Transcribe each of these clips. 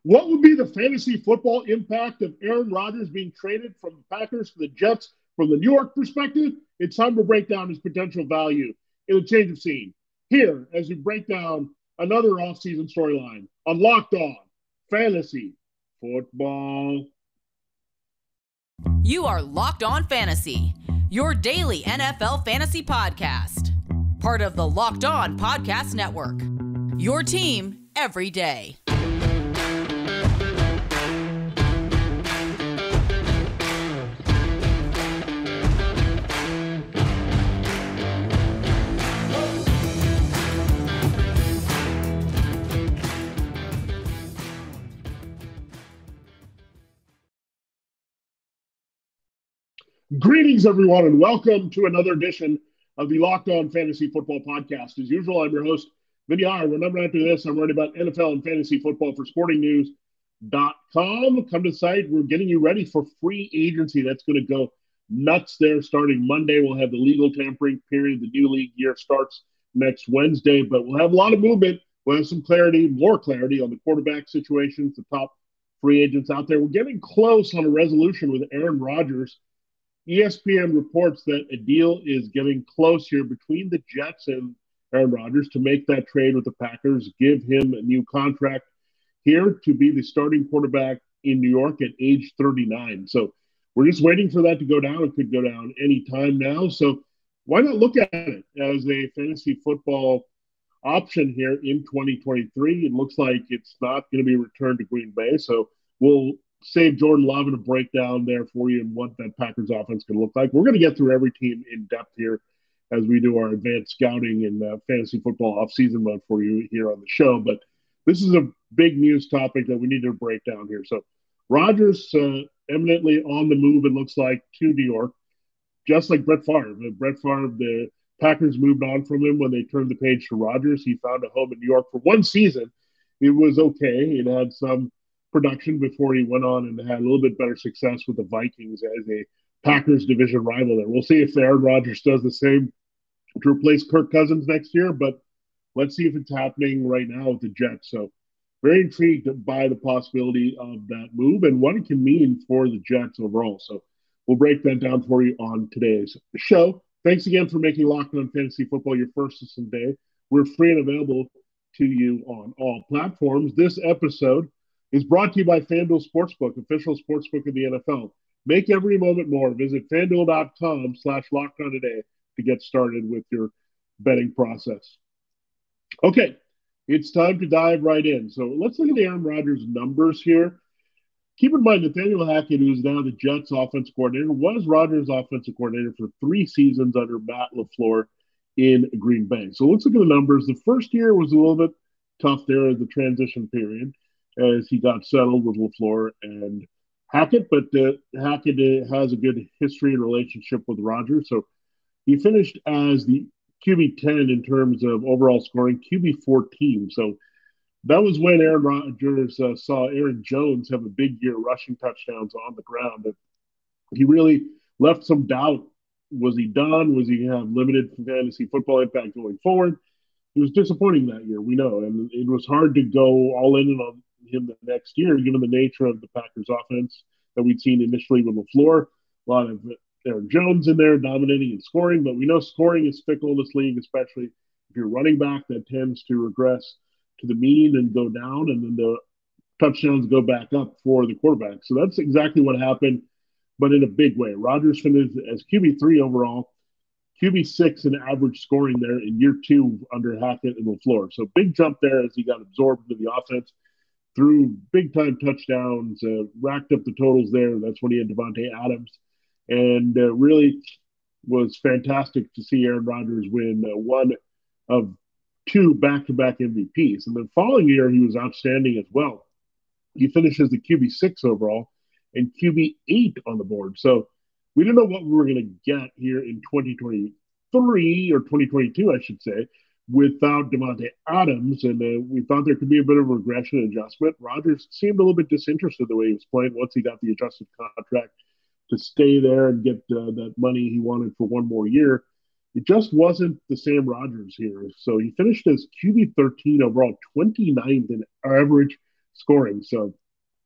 What would be the fantasy football impact of Aaron Rodgers being traded from the Packers to the Jets from the New York perspective? It's time to break down his potential value in a change of scene. Here, as we break down another offseason storyline on Locked On Fantasy Football. You are Locked On Fantasy, your daily NFL fantasy podcast. Part of the Locked On Podcast Network, your team every day. Greetings, everyone, and welcome to another edition of the Locked On Fantasy Football Podcast. As usual, I'm your host, Vinnie Iyer. Remember, after this, I'm writing about NFL and fantasy football for sportingnews.com. Come to the site. We're getting you ready for free agency. That's going to go nuts there starting Monday. We'll have the legal tampering period. The new league year starts next Wednesday, but we'll have a lot of movement. We'll have some clarity, more clarity on the quarterback situations, the top free agents out there. We're getting close on a resolution with Aaron Rodgers. ESPN reports that a deal is getting close here between the Jets and Aaron Rodgers to make that trade with the Packers, give him a new contract here to be the starting quarterback in New York at age 39. So we're just waiting for that to go down. It could go down any time now. So why not look at it as a fantasy football option here in 2023? It looks like it's not going to be returned to Green Bay. So we'll save Jordan Love and a breakdown there for you and what that Packers offense can look like. We're going to get through every team in depth here as we do our advanced scouting and fantasy football offseason mode for you here on the show. But this is a big news topic that we need to break down here. So Rodgers eminently on the move, it looks like, to New York, just like Brett Favre. Brett Favre, the Packers moved on from him when they turned the page to Rodgers. He found a home in New York for one season. It was okay. It had some production before he went on and had a little bit better success with the Vikings as a Packers division rival there. We'll see if Aaron Rodgers does the same to replace Kirk Cousins next year, but let's see if it's happening right now with the Jets. So very intrigued by the possibility of that move and what it can mean for the Jets overall. So we'll break that down for you on today's show. Thanks again for making Locked On Fantasy Football your first listen day. We're free and available to you on all platforms. This episode is brought to you by FanDuel Sportsbook, official sportsbook of the NFL. Make every moment more. Visit FanDuel.com/LockedOn today to get started with your betting process. Okay, it's time to dive right in. So let's look at the Aaron Rodgers numbers here. Keep in mind, Nathaniel Hackett, who is now the Jets offensive coordinator, was Rodgers' offensive coordinator for 3 seasons under Matt LaFleur in Green Bay. So let's look at the numbers. The first year was a little bit tough there as the transition period, as he got settled with LaFleur and Hackett, but Hackett has a good history and relationship with Rodgers. So he finished as the QB10 in terms of overall scoring, QB14. So that was when Aaron Rodgers saw Aaron Jones have a big year rushing touchdowns on the ground. And he really left some doubt. Was he done? Was he going to have limited fantasy football impact going forward? It was disappointing that year, we know, and it was hard to go all in on him the next year, given the nature of the Packers offense that we'd seen initially with LaFleur. A lot of Aaron Jones in there dominating and scoring, but we know scoring is fickle in this league, especially if you're running back, that tends to regress to the mean and go down, and then the touchdowns go back up for the quarterback. So that's exactly what happened, but in a big way. Rodgers finished as QB3 overall, QB6 in average scoring there in year 2 under Hackett and LaFleur. So big jump there as he got absorbed into the offense. Threw big-time touchdowns, racked up the totals there. That's when he had Devontae Adams. And really was fantastic to see Aaron Rodgers win one of 2 back-to-back MVPs. And the following year, he was outstanding as well. He finished as the QB6 overall and QB8 on the board. So we didn't know what we were going to get here in 2023 or 2022, I should say, without Devontae Adams, and we thought there could be a bit of a regression adjustment. Rodgers seemed a little bit disinterested the way he was playing once he got the adjusted contract to stay there and get that money he wanted for one more year. It just wasn't the Sam Rodgers here. So he finished as QB13 overall, 29th in average scoring. So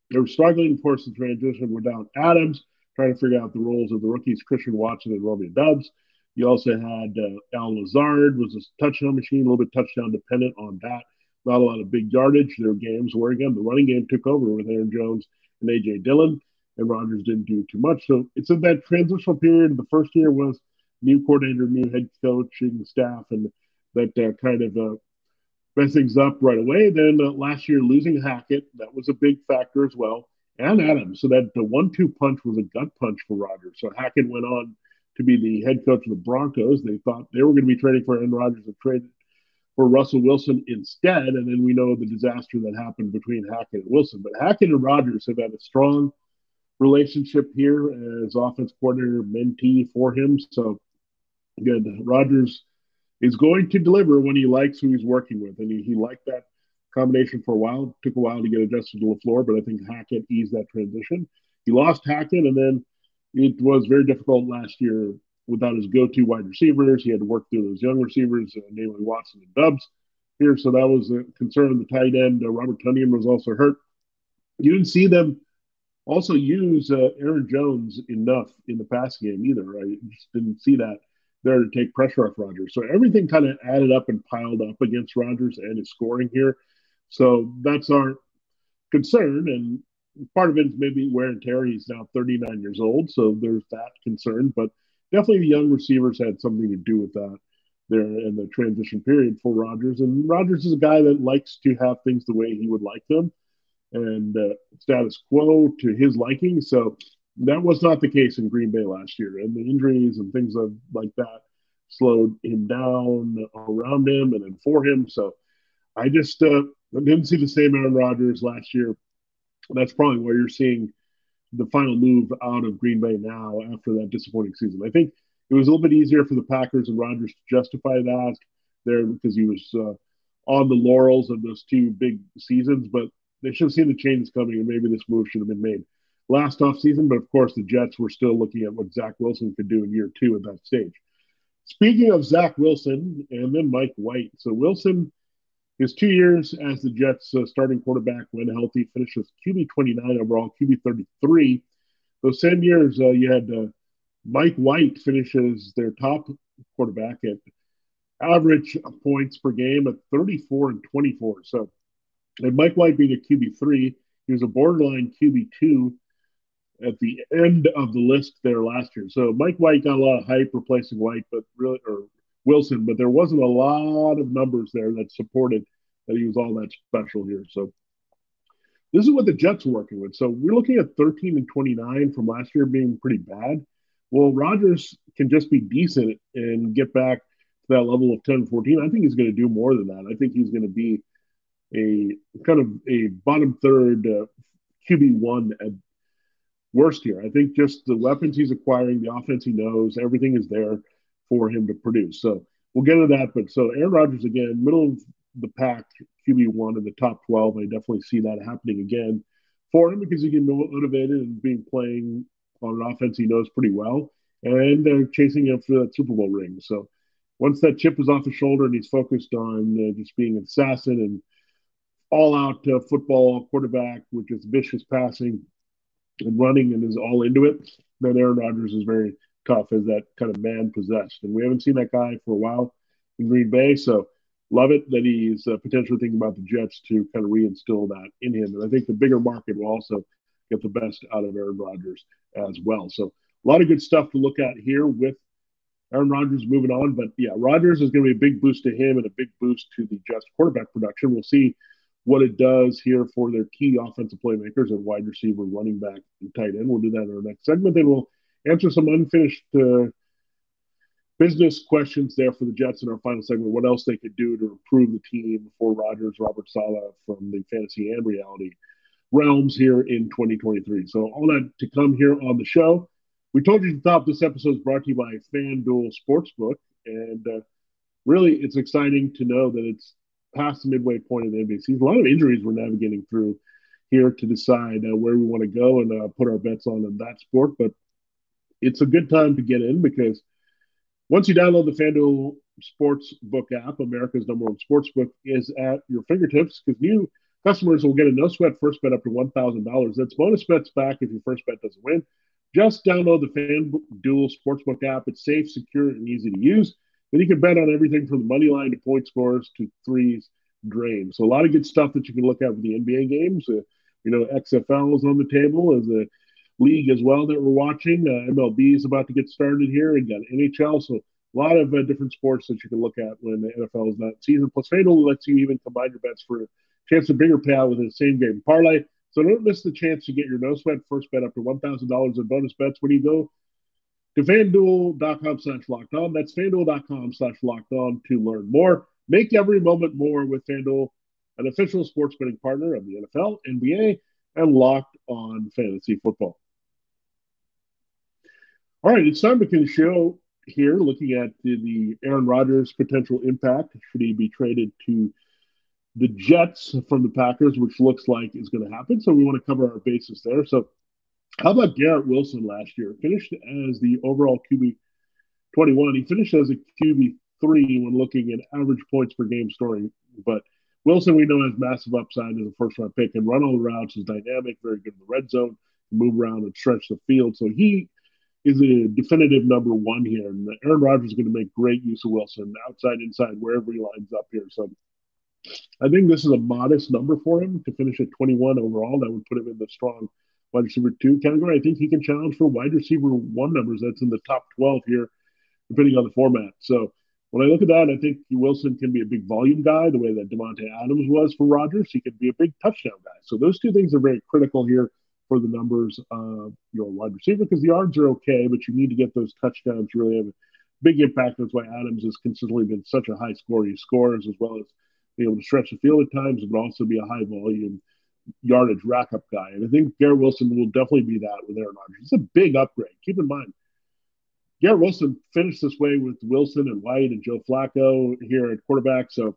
they were struggling to force the transition without Adams, trying to figure out the roles of the rookies, Christian Watson and Romeo Doubs. You also had Al Lazard was a touchdown machine, a little bit touchdown dependent on that. Not a lot of big yardage. Their games were, again, the running game took over with Aaron Jones and A.J. Dillon, and Rodgers didn't do too much. So it's in that transitional period. The first year was new coordinator, new head coaching staff, and that kind of messed things up right away. Then last year, losing Hackett, that was a big factor as well, and Adams. So that the 1-2 punch was a gut punch for Rodgers. So Hackett went on to be the head coach of the Broncos. They thought they were going to be trading for Aaron Rodgers and trade for Russell Wilson instead. And then we know the disaster that happened between Hackett and Wilson. But Hackett and Rodgers have had a strong relationship here as offense coordinator, mentee for him. So good. Rodgers is going to deliver when he likes who he's working with. And he liked that combination for a while. It took a while to get adjusted to LaFleur, but I think Hackett eased that transition. He lost Hackett, and then it was very difficult last year without his go-to wide receivers. He had to work through those young receivers, namely Watson and Doubs here. So that was a concern. The tight end, Robert Tonyan, was also hurt. You didn't see them also use Aaron Jones enough in the passing game either. I just didn't see that there to take pressure off Rodgers. So everything kind of added up and piled up against Rodgers and his scoring here. So that's our concern. And part of it is maybe wear and tear. He's now 39 years old, so there's that concern. But definitely the young receivers had something to do with that there in the transition period for Rodgers. And Rodgers is a guy that likes to have things the way he would like them and status quo to his liking. So that was not the case in Green Bay last year. And the injuries and things like that slowed him down around him and then for him. So I just didn't see the same Aaron Rodgers last year. That's probably where you're seeing the final move out of Green Bay now after that disappointing season. I think it was a little bit easier for the Packers and Rodgers to justify that there because he was on the laurels of those two big seasons, but they should have seen the changes coming and maybe this move should have been made last offseason. But of course, the Jets were still looking at what Zach Wilson could do in year two at that stage. Speaking of Zach Wilson and then Mike White. So Wilson, his 2 years as the Jets starting quarterback when healthy, finishes QB 29 overall, QB 33. Those same years, you had Mike White finishes their top quarterback at average points per game at 34 and 24. So, and Mike White being a QB3, he was a borderline QB2 at the end of the list there last year. So Mike White got a lot of hype replacing White, but really, or Wilson, but there wasn't a lot of numbers there that supported that he was all that special here. So this is what the Jets are working with. So we're looking at 13 and 29 from last year being pretty bad. Well, Rodgers can just be decent and get back to that level of 10, 14. I think he's going to do more than that. I think he's going to be a kind of a bottom third QB1 at worst here. I think just the weapons he's acquiring, the offense he knows, everything is there for him to produce. So we'll get into that. But so Aaron Rodgers, again, middle of the pack, QB1 in the top 12. I definitely see that happening again for him because he can be motivated and being playing on an offense he knows pretty well. And they're chasing him for that Super Bowl ring. So once that chip is off his shoulder and he's focused on just being an assassin and all-out football quarterback with just vicious passing and running and is all into it, then Aaron Rodgers is very tough as that kind of man possessed. And we haven't seen that guy for a while in Green Bay. So love it that he's potentially thinking about the Jets to kind of reinstill that in him. And I think the bigger market will also get the best out of Aaron Rodgers as well. So a lot of good stuff to look at here with Aaron Rodgers moving on. But yeah, Rodgers is going to be a big boost to him and a big boost to the Jets quarterback production. We'll see what it does here for their key offensive playmakers and wide receiver, running back, and tight end. We'll do that in our next segment. Then we'll answer some unfinished business questions there for the Jets in our final segment. What else they could do to improve the team for Rodgers, Robert Saleh from the fantasy and reality realms here in 2023. So all that to come here on the show. We told you at the top, this episode is brought to you by FanDuel Sportsbook. And really, it's exciting to know that it's past the midway point of the NBA season. A lot of injuries we're navigating through here to decide where we want to go and put our bets on in that sport. But it's a good time to get in because once you download the FanDuel Sportsbook app, America's #1 sportsbook is at your fingertips because new Customers will get a no-sweat first bet up to $1,000. That's bonus bets back if your first bet doesn't win. Just download the FanDuel Sportsbook app. It's safe, secure, and easy to use. Then you can bet on everything from the money line to point scores to threes drained. So a lot of good stuff that you can look at with the NBA games. XFL is on the table as a league as well that we're watching. MLB is about to get started here, and got NHL. So a lot of different sports that you can look at when the NFL is not in season. Plus, FanDuel lets you even combine your bets for a chance of bigger payout with the same game parlay. So don't miss the chance to get your no sweat first bet up to $1,000 in bonus bets when you go to FanDuel.com/locked on. That's FanDuel.com/locked on to learn more. Make every moment more with FanDuel, an official sports betting partner of the NFL, NBA, and Locked On Fantasy Football. All right, it's time to continue the show here, looking at the Aaron Rodgers potential impact. Should he be traded to the Jets from the Packers, which looks like is going to happen. So we want to cover our bases there. So how about Garrett Wilson last year? Finished as the overall QB 21. He finished as a QB 3 when looking at average points per game scoring. But Wilson, we know, has massive upside as a first-round pick and run all the routes, is dynamic, very good in the red zone, move around and stretch the field. So he is a definitive number one here. And Aaron Rodgers is going to make great use of Wilson, outside, inside, wherever he lines up here. So I think this is a modest number for him to finish at 21 overall. That would put him in the strong wide receiver 2 category. I think he can challenge for wide receiver 1 numbers. That's in the top 12 here, depending on the format. So when I look at that, I think Wilson can be a big volume guy, the way that Devontae Adams was for Rodgers. He could be a big touchdown guy. So those two things are very critical here for the numbers of your wide receiver, because the yards are okay, but you need to get those touchdowns to really have a big impact. That's why Adams has consistently been such a high scorer. He scores as well as be able to stretch the field at times, but also be a high volume yardage rack up guy. And I think Garrett Wilson will definitely be that with Aaron Rodgers. It's a big upgrade. Keep in mind, Garrett Wilson finished this way with Wilson and White and Joe Flacco here at quarterback. So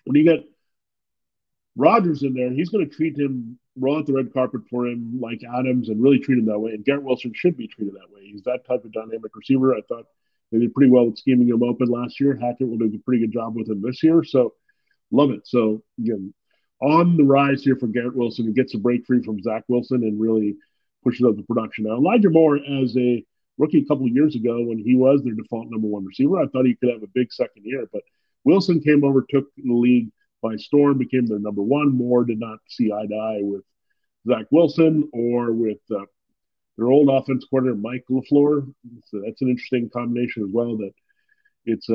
when you get Rodgers in there, he's going to treat him, roll out the red carpet for him like Adams and really treat him that way. And Garrett Wilson should be treated that way. He's that type of dynamic receiver. I thought they did pretty well with scheming him open last year. Hackett will do a pretty good job with him this year. So love it. So again, on the rise here for Garrett Wilson, he gets a break free from Zach Wilson and really pushes up the production. Now, Elijah Moore, as a rookie a couple of years ago when he was their default number 1 receiver, I thought he could have a big second year. But Wilson came over, took the league by storm, became their number 1. Moore did not see eye to eye with Zach Wilson or with their old offense coordinator, Mike LaFleur. So that's an interesting combination as well, that it's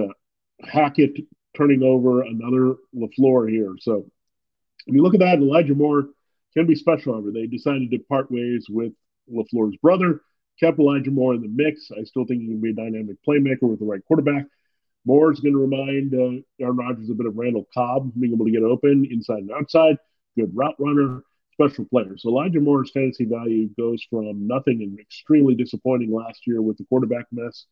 Hackett turning over another LaFleur here. So when you look at that, Elijah Moore can be special. However, they decided to part ways with LaFleur's brother, kept Elijah Moore in the mix. I still think he can be a dynamic playmaker with the right quarterback. Moore is going to remind Aaron Rodgers a bit of Randall Cobb, being able to get open inside and outside, good route runner, special player. So Elijah Moore's fantasy value goes from nothing and extremely disappointing last year with the quarterback mess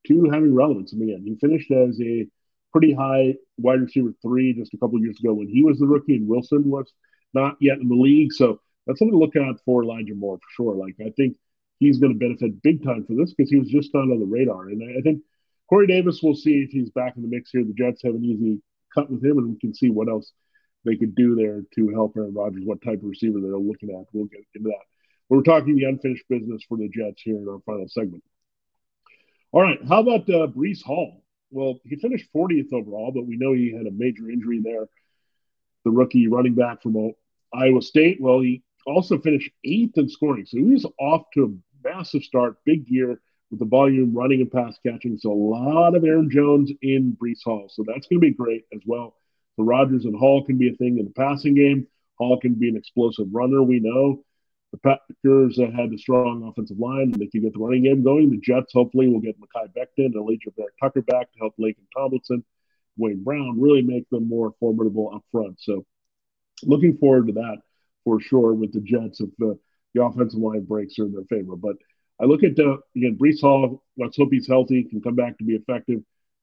to having relevance. And again, he finished as a pretty high wide receiver 3 just a couple of years ago when he was the rookie and Wilson was not yet in the league. So that's something to look out for Elijah Moore for sure. Like, I think he's going to benefit big time for this because he was just not on the radar. And I think Corey Davis, we'll see if he's back in the mix here. The Jets have an easy cut with him, and we can see what else they could do there to help Aaron Rodgers, what type of receiver they're looking at. We'll get into that. We're talking the unfinished business for the Jets here in our final segment. All right, how about Breece Hall? Well, he finished 40th overall, but we know he had a major injury there. The rookie running back from Iowa State. Well, he also finished 8th in scoring. So he was off to a massive start, big year with the volume, running and pass catching. So a lot of Aaron Jones in Breece Hall. So that's going to be great as well. So Rodgers and Hall can be a thing in the passing game. Hall can be an explosive runner, we know. The Packers had a strong offensive line, and they can get the running game going. The Jets hopefully will get Mekhi Becton and Elijah Tucker back to help Laken Tomlinson, Wayne Brown, really make them more formidable up front. So looking forward to that for sure with the Jets if the offensive line breaks are in their favor. But I look at, again, Breece Hall, let's hope he's healthy, can come back to be effective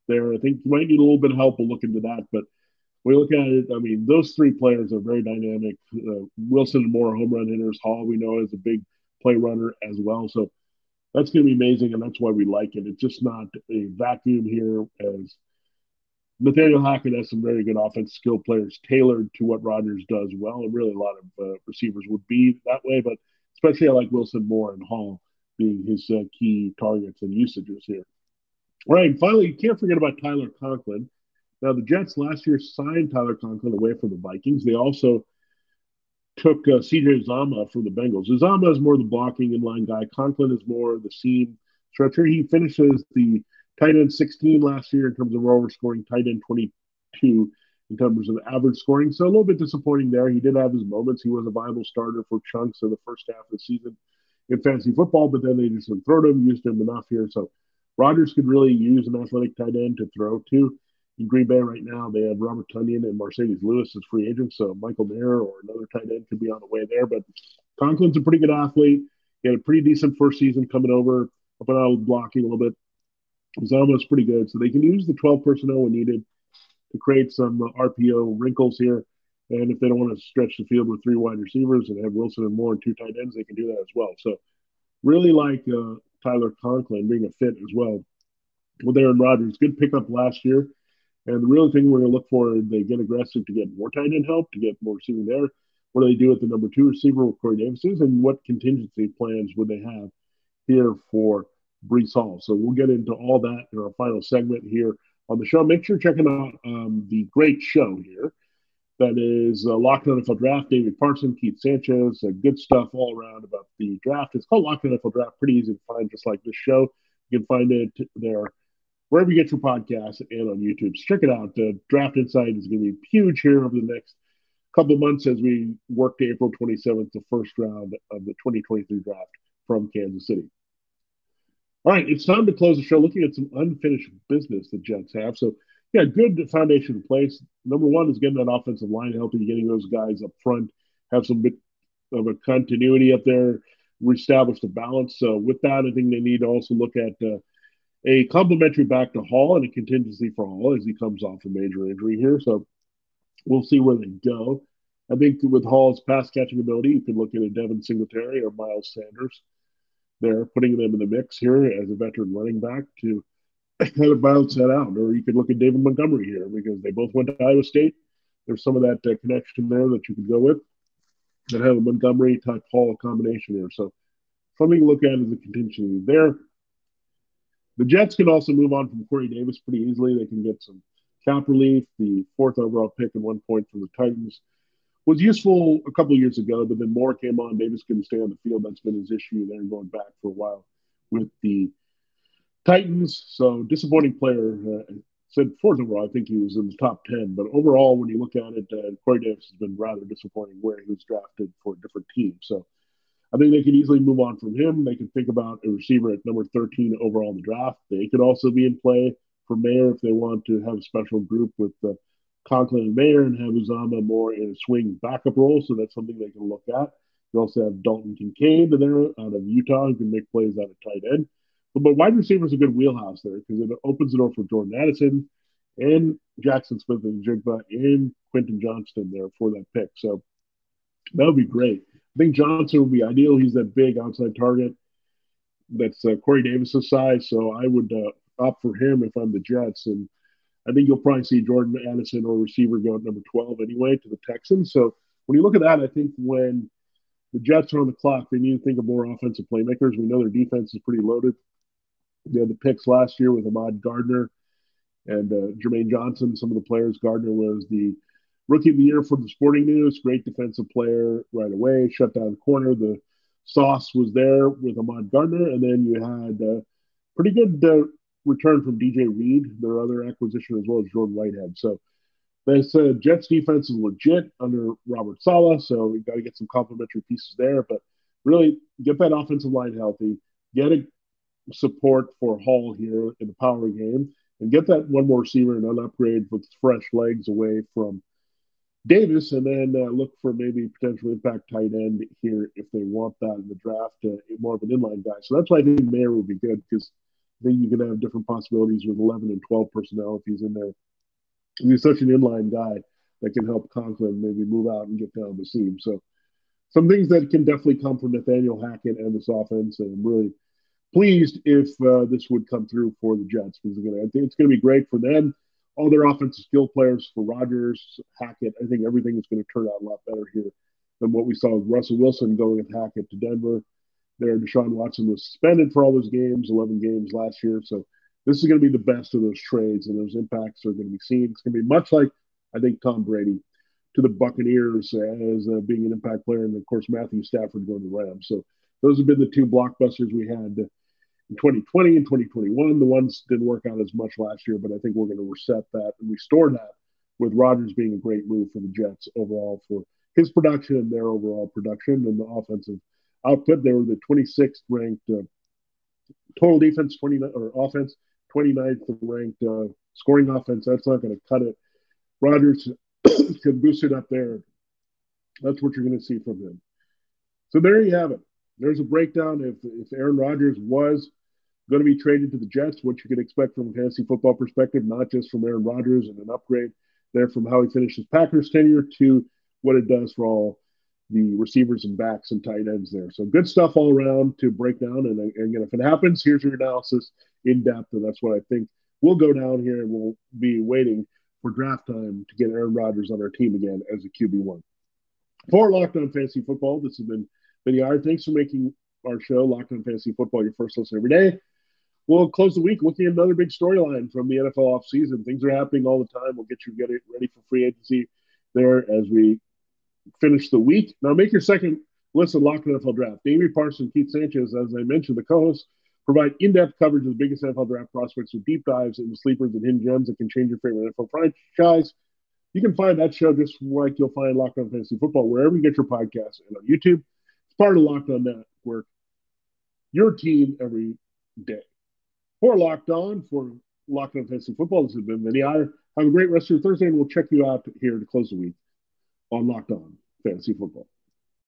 there. I think you might need a little bit of help. We'll look into that. But we look at it, I mean, those 3 players are very dynamic. Wilson and Moore, home run hitters. Hall, we know, is a big play runner as well. So that's going to be amazing, and that's why we like it. It's just not a vacuum here as Nathaniel Hackett has some very good offensive skill players tailored to what Rodgers does well, and really a lot of receivers would be that way. But especially I like Wilson Moore and Hall being his key targets and usages here. All right, finally, you can't forget about Tyler Conklin. Now, the Jets last year signed Tyler Conklin away from the Vikings. They also took CJ Uzomah from the Bengals. Uzomah is more the blocking inline guy. Conklin is more the seam stretcher. He finishes the tight end 16 last year in terms of over scoring, tight end 22 in terms of average scoring. So a little bit disappointing there. He did have his moments. He was a viable starter for chunks of the first half of the season in fantasy football, but then they just didn't throw to him, used him enough here. So Rodgers could really use an athletic tight end to throw to. In Green Bay right now, they have Robert Tonyan and Mercedes Lewis as free agents, so Michael Mayer or another tight end could be on the way there. But Conklin's a pretty good athlete. He had a pretty decent first season coming over, up and out blocking a little bit. Uzomah's pretty good, so they can use the 12 personnel when needed to create some RPO wrinkles here. And if they don't want to stretch the field with 3 wide receivers and have Wilson and Moore and 2 tight ends, they can do that as well. So really like Tyler Conklin being a fit as well with Aaron Rodgers. Good pickup last year. And the real thing we're going to look for is they get aggressive to get more tight end help, to get more receiving there. What do they do at the number 2 receiver with Corey Davis is, and what contingency plans would they have here for Breece Hall? So we'll get into all that in our final segment here on the show. Make sure you're checking out the great show here. That is Locked On NFL Draft. David Parson, Keith Sanchez, good stuff all around about the draft. It's called Locked On NFL Draft. Pretty easy to find, just like this show. You can find it there wherever you get your podcasts and on YouTube. So check it out. Draft Insight is going to be huge here over the next couple of months as we work to April 27th, the first round of the 2023 draft from Kansas City. All right, it's time to close the show looking at some unfinished business the Jets have. So, yeah, good foundation in place. Number one is getting that offensive line healthy, getting those guys up front, have some bit of a continuity up there, reestablish the balance. So with that, I think they need to also look at a complimentary back to Hall and a contingency for Hall as he comes off a major injury here. So we'll see where they go. I think with Hall's pass catching ability, you could look at a Devin Singletary or Miles Sanders there, putting them in the mix here as a veteran running back to kind of balance that out. Or you could look at David Montgomery here because they both went to Iowa State. There's some of that connection there that you could go with that have a Montgomery type Hall combination here. So something to look at as a contingency there. The Jets can also move on from Corey Davis pretty easily. They can get some cap relief. The 4th overall pick at one point from the Titans was useful a couple of years ago, but then Moore came on. Davis couldn't stay on the field. That's been his issue there going back for a while with the Titans. So disappointing player. Said 4th overall, I think he was in the top 10. But overall, when you look at it, Corey Davis has been rather disappointing where he was drafted for a different team. So I think they could easily move on from him. They could think about a receiver at number 13 overall in the draft. They could also be in play for Mayer if they want to have a special group with Conklin and Mayer and have Uzomah more in a swing backup role. So that's something they can look at. You also have Dalton Kincaid there out of Utah who can make plays out of tight end. But wide receiver is a good wheelhouse there because it opens the door for Jordan Addison and Jackson Smith and Jigba and Quentin Johnston there for that pick. So that would be great. I think Johnson would be ideal. He's that big outside target that's Corey Davis's size. So I would opt for him if I'm the Jets. And I think you'll probably see Jordan Addison or receiver go at number 12 anyway to the Texans. So when you look at that, I think when the Jets are on the clock, they need to think of more offensive playmakers. We know their defense is pretty loaded. They had the picks last year with Ahmad Gardner and Jermaine Johnson. Some of the players, Gardner was the Rookie of the Year for the Sporting News, great defensive player right away, shut down corner. The sauce was there with Ahmad Gardner, and then you had pretty good return from DJ Reed, their other acquisition, as well as Jordan Whitehead. So this Jets defense is legit under Robert Saleh, so we've got to get some complementary pieces there, but really get that offensive line healthy, get a support for Hall here in the power game, and get that one more receiver and an upgrade with fresh legs away from Davis, and then look for maybe potential impact tight end here if they want that in the draft, more of an inline guy. So that's why I think Mayer would be good because I think you can have different possibilities with 11 and 12 personnel if he's in there. He's such an inline guy that can help Conklin maybe move out and get down the seam. So some things that can definitely come from Nathaniel Hackett and this offense, and I'm really pleased if this would come through for the Jets because I think it's going to be great for them. all their offensive skill players for Rodgers, Hackett. I think everything is going to turn out a lot better here than what we saw with Russell Wilson going with Hackett to Denver. There, Deshaun Watson was suspended for all those games, 11 games last year. So this is going to be the best of those trades, and those impacts are going to be seen. It's going to be much like, I think, Tom Brady to the Buccaneers as being an impact player, and of course Matthew Stafford going to Rams. So those have been the two blockbusters we had in 2020 and 2021. The ones didn't work out as much last year, but I think we're going to reset that and restore that with Rodgers being a great move for the Jets overall for his production and their overall production and the offensive output. They were the 26th ranked total defense, 29 or offense, 29th ranked scoring offense. That's not going to cut it. Rodgers can boost it up there. That's what you're going to see from him. So there you have it. There's a breakdown. If Aaron Rodgers was going to be traded to the Jets, what you could expect from a fantasy football perspective, not just from Aaron Rodgers and an upgrade there from how he finished his Packers tenure to what it does for all the receivers and backs and tight ends there. So good stuff all around to break down. And again, if it happens, here's your analysis in depth. And that's what I think will go down here. And we'll be waiting for draft time to get Aaron Rodgers on our team again as a QB1. For Locked On Fantasy Football, this has been Vinnie Iyer. Thanks for making our show, Locked On Fantasy Football, your first listen every day. We'll close the week looking at another big storyline from the NFL offseason. Things are happening all the time. We'll get you ready for free agency there as we finish the week. Now, make your second listen, Locked On NFL Draft. Davey Parsons, Keith Sanchez, as I mentioned, the co-hosts, provide in-depth coverage of the biggest NFL draft prospects with deep dives into sleepers and hidden gems that can change your favorite NFL franchise. You can find that show just like you'll find Locked On Fantasy Football wherever you get your podcasts and on YouTube. It's part of Locked On Network, your team every day. For Locked On Fantasy Football, this has been Vinnie Iyer. Have a great rest of your Thursday, and we'll check you out here to close the week on Locked On Fantasy Football.